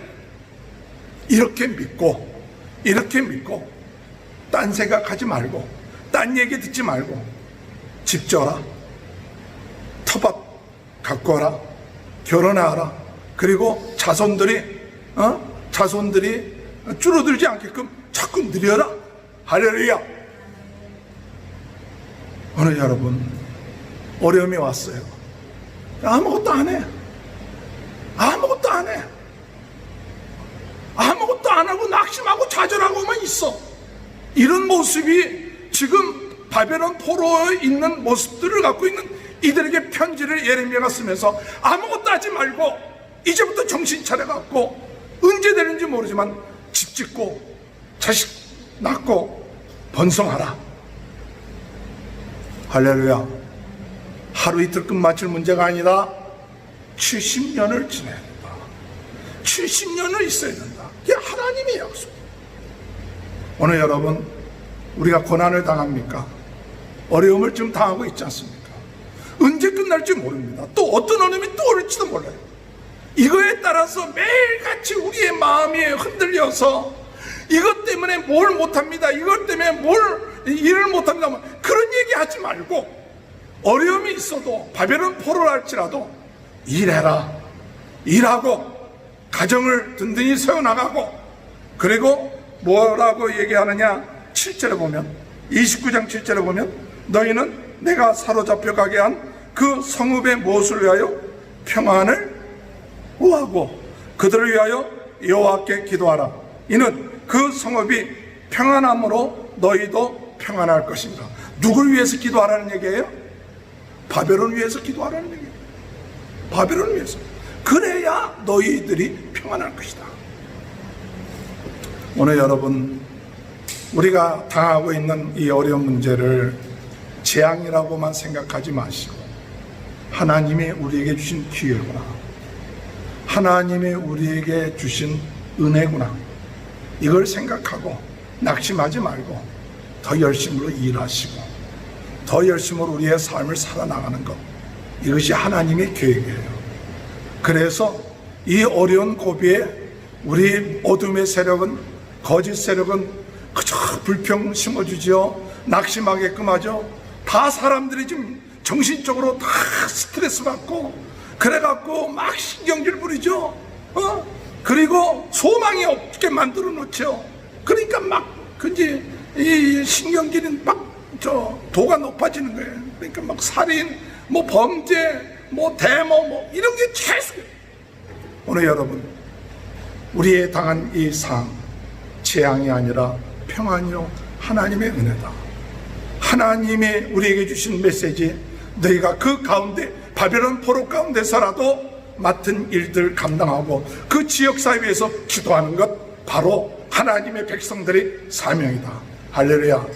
이렇게 믿고 딴 생각하지 말고, 딴 얘기 듣지 말고, 집 져라, 터밭 갖고 와라, 결혼하라. 그리고 자손들이 줄어들지 않게끔 자꾸 늘려라. 할렐루야. 오늘 여러분 어려움이 왔어요. 아무것도 안 해. 아무것도 안 하고 낙심하고 좌절하고만 있어. 이런 모습이 지금 바벨론 포로에 있는 모습들을 갖고 있는 이들에게 편지를 예레미야가 쓰면서 아무것도 하지 말고 이제부터 정신 차려갖고 언제 되는지 모르지만 집 짓고 자식 낳고 번성하라. 할렐루야. 하루 이틀 끝마칠 문제가 아니라 70년을 지내야 된다. 70년을 있어야 된다. 이게 하나님의 약속. 오늘 여러분, 우리가 고난을 당합니까? 어려움을 좀 당하고 있지 않습니까? 언제 끝날지 모릅니다. 또 어떤 어려움이 또 올지도 몰라요. 이거에 따라서 매일같이 우리의 마음이 흔들려서 이것 때문에 뭘 못합니다, 이것 때문에 일을 못합니다, 그런 얘기 하지 말고, 어려움이 있어도 바벨론 포로를 할지라도 일해라. 일하고 가정을 든든히 세워나가고, 그리고 뭐라고 얘기하느냐, 7절에 보면, 29장 7절에 보면, 너희는 내가 사로잡혀 가게 한 그 성읍의 무엇을 위하여 평안을 구하고 그들을 위하여 여호와께 기도하라. 이는 그 성읍이 평안함으로 너희도 평안할 것입니다. 누굴 위해서 기도하라는 얘기예요? 바벨론 위해서 기도하라는 얘기예요. 바벨론 위해서. 그래야 너희들이 평안할 것이다. 오늘 여러분, 우리가 당하고 있는 이 어려운 문제를 재앙이라고만 생각하지 마시고 하나님이 우리에게 주신 기회구나, 하나님이 우리에게 주신 은혜구나, 이걸 생각하고 낙심하지 말고 더 열심으로 일하시고 더 열심으로 우리의 삶을 살아나가는 것, 이것이 하나님의 계획이에요. 그래서 이 어려운 고비에 우리 어둠의 세력은, 거짓 세력은 그저 불평 심어주지요. 낙심하게끔 하죠. 다 사람들이 지금 정신적으로 다 스트레스 받고 그래갖고 막 신경질 부리죠. 그리고 소망이 없게 만들어 놓죠. 그러니까 막 그지 이 신경질이 막 도가 높아지는 거예요. 그러니까 막 살인, 뭐 범죄, 뭐 데모, 뭐 이런 게 계속. 오늘 여러분, 우리의 당한 이 상, 재앙이 아니라 평안이요 하나님의 은혜다. 하나님의 우리에게 주신 메시지, 너희가 그 가운데 바벨론 포로 가운데서라도 맡은 일들 감당하고 그 지역사회에서 기도하는 것, 바로 하나님의 백성들의 사명이다. 할렐루야.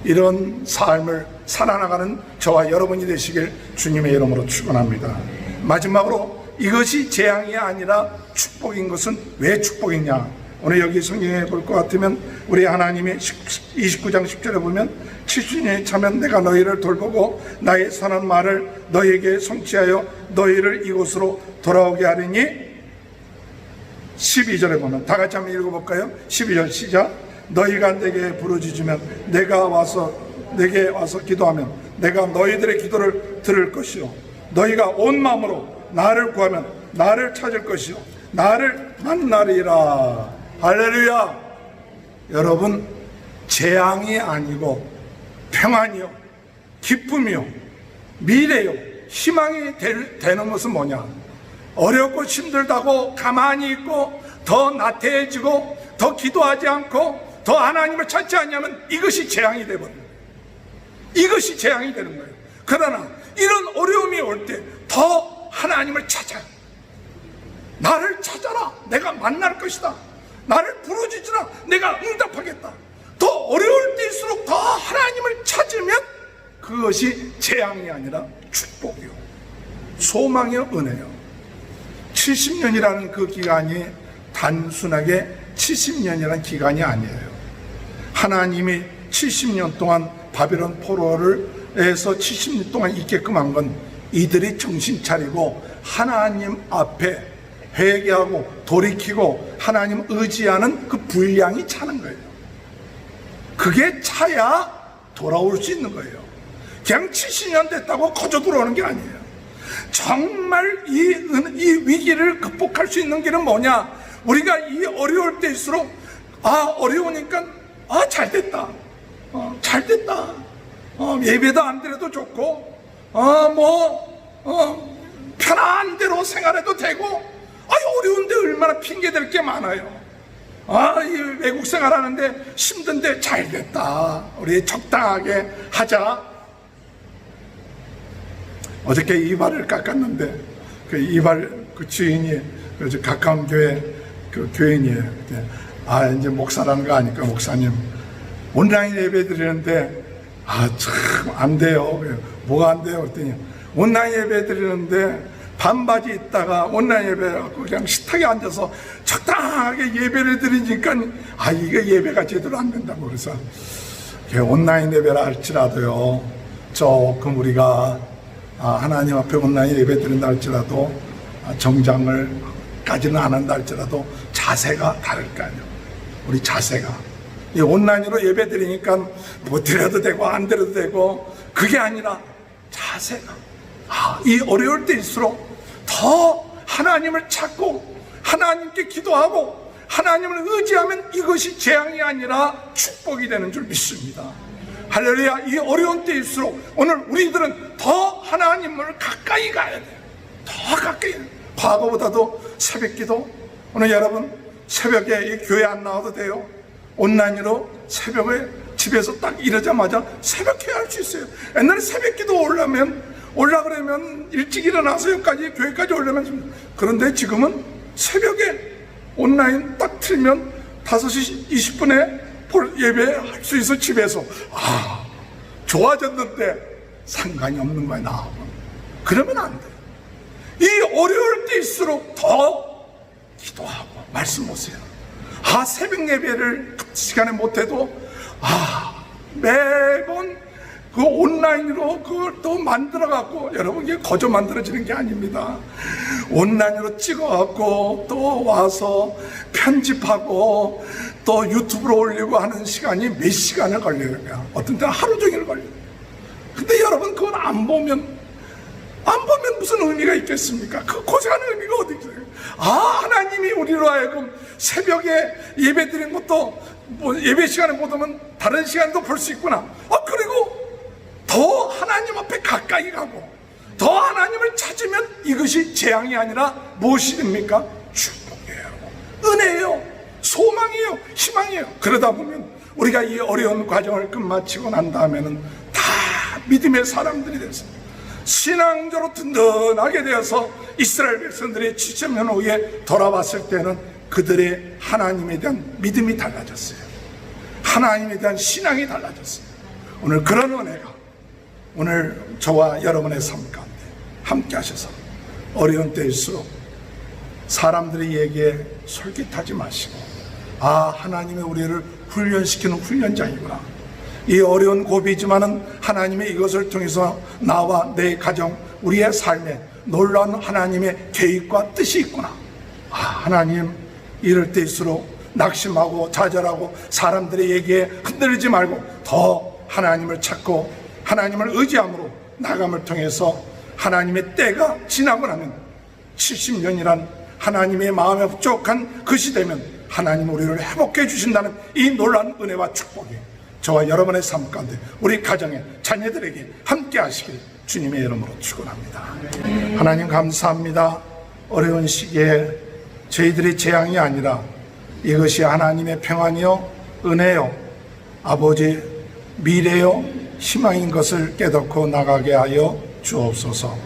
이런 삶을 살아나가는 저와 여러분이 되시길 주님의 이름으로 축원합니다. 마지막으로, 이것이 재앙이 아니라 축복인 것은 왜 축복이냐? 오늘 여기 성경에 볼 것 같으면 우리 하나님의 29장 10절에 보면 70년이 차면 내가 너희를 돌보고 나의 선한 말을 너희에게 성취하여 너희를 이곳으로 돌아오게 하리니, 12절에 보면 다 같이 한번 읽어볼까요? 12절 시작. 너희가 내게 부르짖으면 내게 와서 기도하면 내가 너희들의 기도를 들을 것이요 너희가 온 마음으로 나를 구하면 나를 찾을 것이요 나를 만나리라. 할렐루야. 여러분, 재앙이 아니고 평안이요 기쁨이요 미래요 희망이 되는 것은 뭐냐? 어렵고 힘들다고 가만히 있고 더 나태해지고 더 기도하지 않고 더 하나님을 찾지 않냐면 이것이 재앙이 되거든요. 이것이 재앙이 되는 거예요. 그러나 이런 어려움이 올 때 더 하나님을 찾아요. 나를 찾아라, 내가 만날 것이다. 나를 부르짖으라, 내가 응답하겠다. 더 어려울 때일수록 더 하나님을 찾으면 그것이 재앙이 아니라 축복이요 소망이요 은혜요. 70년이라는 그 기간이 단순하게 70년이라는 기간이 아니에요. 하나님이 70년 동안 바벨론 포로에서 70년 동안 있게끔 한 건 이들이 정신 차리고 하나님 앞에 회개하고 돌이키고 하나님 의지하는 그 분량이 차는 거예요. 그게 차야 돌아올 수 있는 거예요. 그냥 70년 됐다고 거저 들어오는 게 아니에요. 정말 이 위기를 극복할 수 있는 길은 뭐냐? 우리가 이 어려울 때일수록 어려우니까 잘됐다. 잘됐다. 예배도 안 드려도 좋고 편한 대로 생활해도 되고 어려운데 얼마나 핑계댈 게 많아요. 이 외국 생활하는데 힘든데 잘됐다. 우리 적당하게 하자. 어저께 이발을 깎았는데 그 이발 그 주인이 가까운 교회 그 교인이에요. 이제 목사라는 거 아니까 목사님 온라인 예배 드리는데 참 안 돼요. 뭐가 안 돼요? 그랬더니 온라인 예배 드리는데 반바지 있다가 온라인 예배하고 그냥 식탁에 앉아서 적당하게 예배를 드리니까 이게 예배가 제대로 안 된다고. 그래서 온라인 예배라 할지라도요 조금 우리가 하나님 앞에 온라인 예배 드린다 할지라도 정장을까지는 안 한다 할지라도 자세가 다를 거 아니에요. 우리 자세가 이 온라인으로 예배 드리니까 뭐 드려도 되고 안 드려도 되고 그게 아니라 자세가 이 어려울 때일수록 더 하나님을 찾고 하나님께 기도하고 하나님을 의지하면 이것이 재앙이 아니라 축복이 되는 줄 믿습니다. 할렐루야. 이 어려운 때일수록 오늘 우리들은 더 하나님을 가까이 가야 돼요. 더 가까이. 과거보다도 새벽기도. 오늘 여러분 새벽에 이 교회 안 나와도 돼요. 온라인으로 새벽에 집에서 딱 일어나자마자 새벽 해야 할 수 있어요. 옛날에 새벽 기도 올라 그러면 일찍 일어나서 여기까지 교회까지 오려면, 그런데 지금은 새벽에 온라인 딱 틀면 5시 20분에 예배할 수 있어. 집에서 좋아졌는데 상관이 없는 거야. 나하고 그러면 안 돼. 이 어려울 때일수록 더 기도하고 말씀 보세요. 새벽 예배를 그 시간에 못해도 매번 그 온라인으로 그걸 또 만들어갖고, 여러분 이게 거저 만들어지는 게 아닙니다. 온라인으로 찍어갖고 또 와서 편집하고 또 유튜브로 올리고 하는 시간이 몇 시간을 걸려요. 어떤 때는 하루 종일 걸려요. 근데 여러분 그걸 안 보면 무슨 의미가 있겠습니까? 그 고생하는 의미가 어디 있어요? 하나님이 우리로 하여금 새벽에 예배 드린 것도 예배 시간에 못 오면 다른 시간도 볼 수 있구나. 그리고 더 하나님 앞에 가까이 가고 더 하나님을 찾으면 이것이 재앙이 아니라 무엇이 됩니까? 축복이에요, 은혜예요, 소망이에요, 희망이에요. 그러다 보면 우리가 이 어려운 과정을 끝마치고 난 다음에는 다 믿음의 사람들이 됐습니다. 신앙적으로 든든하게 되어서 이스라엘 백성들이 70년 후에 돌아왔을 때는 그들의 하나님에 대한 믿음이 달라졌어요. 하나님에 대한 신앙이 달라졌어요. 오늘 그런 은혜가 오늘 저와 여러분의 삶 가운데 함께 하셔서 어려운 때일수록 사람들이 얘기에 솔깃하지 마시고 하나님이 우리를 훈련시키는 훈련장이구나. 이 어려운 고비지만은 하나님의 이것을 통해서 나와 내 가정, 우리의 삶에 놀라운 하나님의 계획과 뜻이 있구나. 하나님, 이럴 때일수록 낙심하고 좌절하고 사람들의 얘기에 흔들리지 말고 더 하나님을 찾고 하나님을 의지함으로 나감을 통해서 하나님의 때가 지나고 나면 70년이란 하나님의 마음에 흡족한 그 시대면 하나님 우리를 회복해 주신다는 이 놀라운 은혜와 축복이 저와 여러분의 삶 가운데 우리 가정의 자녀들에게 함께 하시길 주님의 이름으로 축원합니다. 하나님 감사합니다. 어려운 시기에 저희들이 재앙이 아니라 이것이 하나님의 평안이요 은혜요 아버지 미래요 희망인 것을 깨닫고 나가게 하여 주옵소서.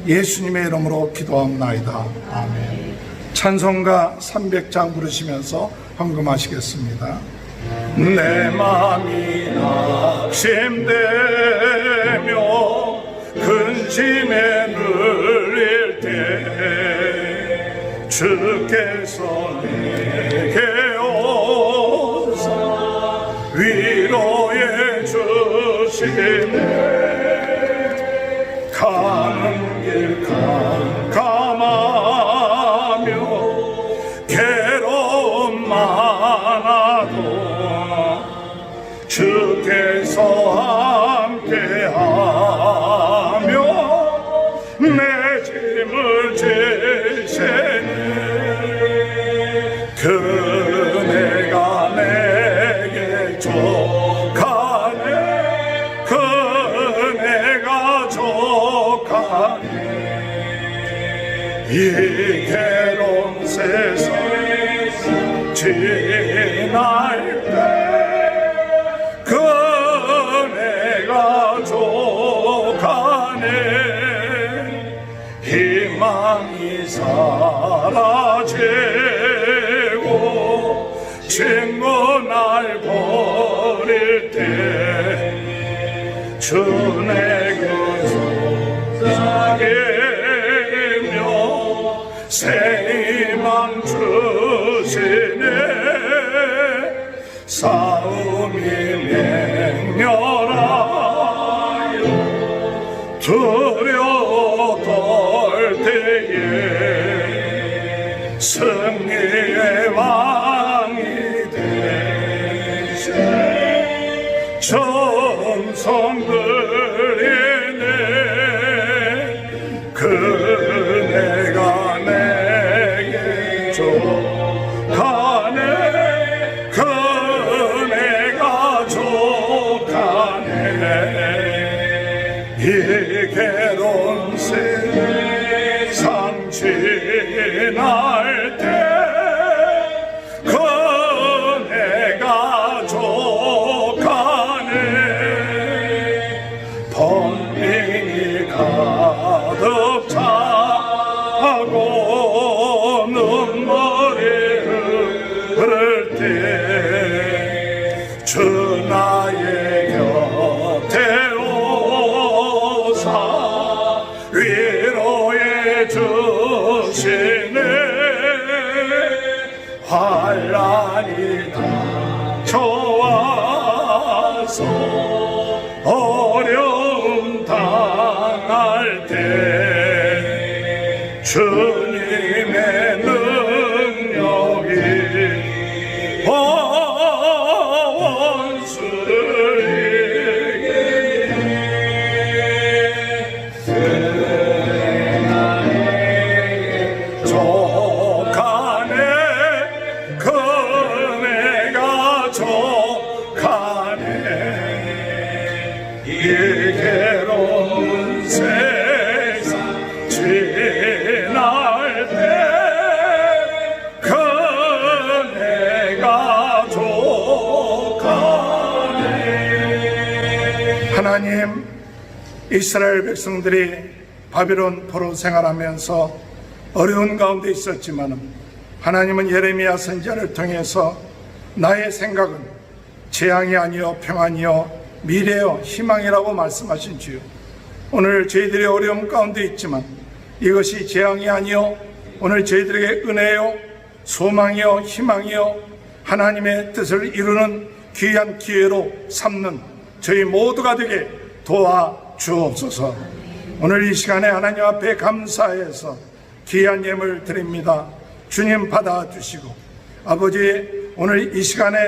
예수님의 이름으로 기도합나이다. 아멘. 찬송가 300장 부르시면서 헌금하시겠습니다. 내 마음이 낙심되며 근심에 눌릴 때 주께서 내게 오사 위로해 주시네. 가는 길 캄캄하며 괴로움 많아도 주께서 함께하며 내 짐을 지시네. 그네가 내게 족하네. 그네가 족하네. 이 괴로운 세상 지날 때 그네가 족하네. 희망이 사라지고 친구 날 버릴 때 주 내게 속삭이며 새 희망 주시네. 싸움이 맹렬하여 두려워 떨 때에 승리의 왕이 되시 천성 들리네. 그네가 내게 족하네. 그네가 족하네. 이 괴로운 세상 지날 때 주 나의 곁에 오사 위로해 주시네. 환난이 닥쳐와서 어려움 당할 때 주님의 능력이 원수를 이기게 족하네. 그네가 족하네. 이 괴로운 세상 지날 때 그네가 족하네. 하나님, 이스라엘 백성들이 바벨론 포로 생활하면서 어려운 가운데 있었지만 하나님은 예레미야 선지자를 통해서 나의 생각은 재앙이 아니요 평안이요 미래요 희망이라고 말씀하신 주요, 오늘 저희들이 어려움 가운데 있지만 이것이 재앙이 아니요 오늘 저희들에게 은혜요 소망이요 희망이요 하나님의 뜻을 이루는 귀한 기회로 삼는 저희 모두가 되게 도와주옵소서. 오늘 이 시간에 하나님 앞에 감사해서 귀한 예물 드립니다. 주님 받아주시고, 아버지, 오늘 이 시간에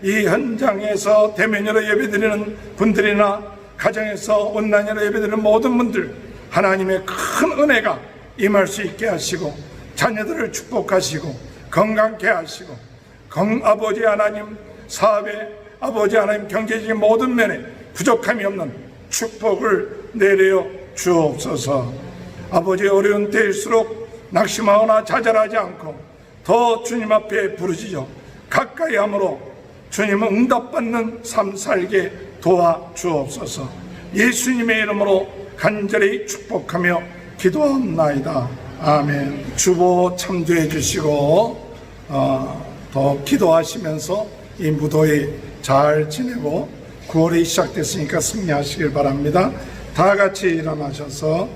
이 현장에서 대면으로 예배드리는 분들이나 가정에서 온라인으로 예배드리는 모든 분들, 하나님의 큰 은혜가 임할 수 있게 하시고 자녀들을 축복하시고 건강케 하시고, 아버지 하나님 사업에, 아버지 하나님 경제적인 모든 면에 부족함이 없는 축복을 내려 주옵소서. 아버지, 어려운 때일수록 낙심하거나 좌절하지 않고 더 주님 앞에 부르짖어 가까이 함으로 주님은 응답받는 삶 살게 도와주옵소서. 예수님의 이름으로 간절히 축복하며 기도합나이다. 아멘. 주보 참조해 주시고 더 기도하시면서 이 무더위 잘 지내고 9월이 시작됐으니까 승리하시길 바랍니다. 다 같이 일어나셔서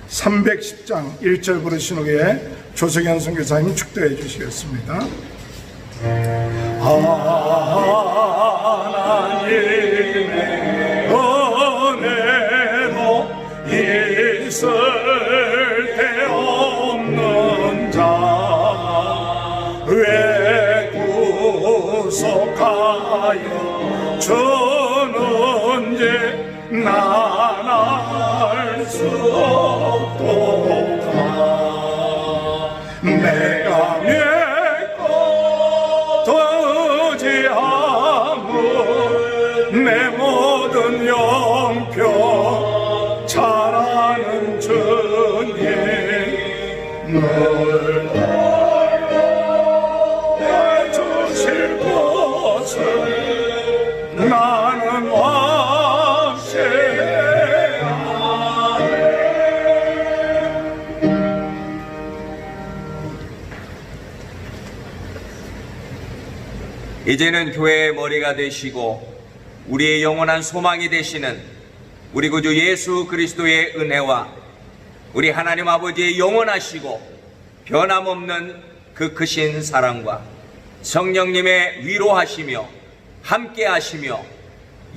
310장 1절 부르신 후에 조석현 선교사님 축도해 주시겠습니다. 하나님의 은혜로 있을 데 없는 자 왜 구속하여 주는 지 난 알 수 없도다. 내가 맺고 도지함은 내 모든 영표 잘 아는 주님 늘 도와주실 곳을 나는 이제는 교회의 머리가 되시고 우리의 영원한 소망이 되시는 우리 구주 예수 그리스도의 은혜와 우리 하나님 아버지의 영원하시고 변함없는 그 크신 사랑과 성령님의 위로하시며 함께하시며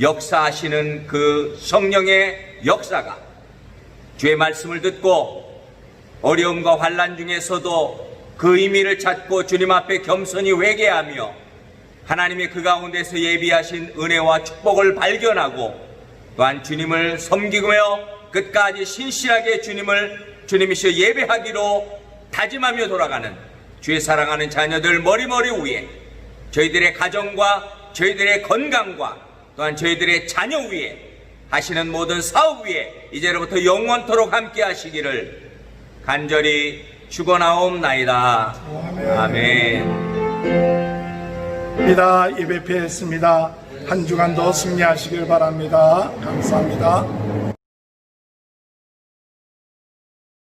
역사하시는 그 성령의 역사가 주의 말씀을 듣고 어려움과 환난 중에서도 그 의미를 찾고 주님 앞에 겸손히 회개하며 하나님이 그 가운데서 예비하신 은혜와 축복을 발견하고 또한 주님을 섬기며 끝까지 신실하게 주님이시여 예배하기로 다짐하며 돌아가는 주의 사랑하는 자녀들 머리머리 위에, 저희들의 가정과 저희들의 건강과 또한 저희들의 자녀 위에 하시는 모든 사업 위에 이제로부터 영원토록 함께 하시기를 간절히 축원하옵나이다. 아멘. 예배 피했습니다. 한 주간도 승리하시길 바랍니다. 감사합니다.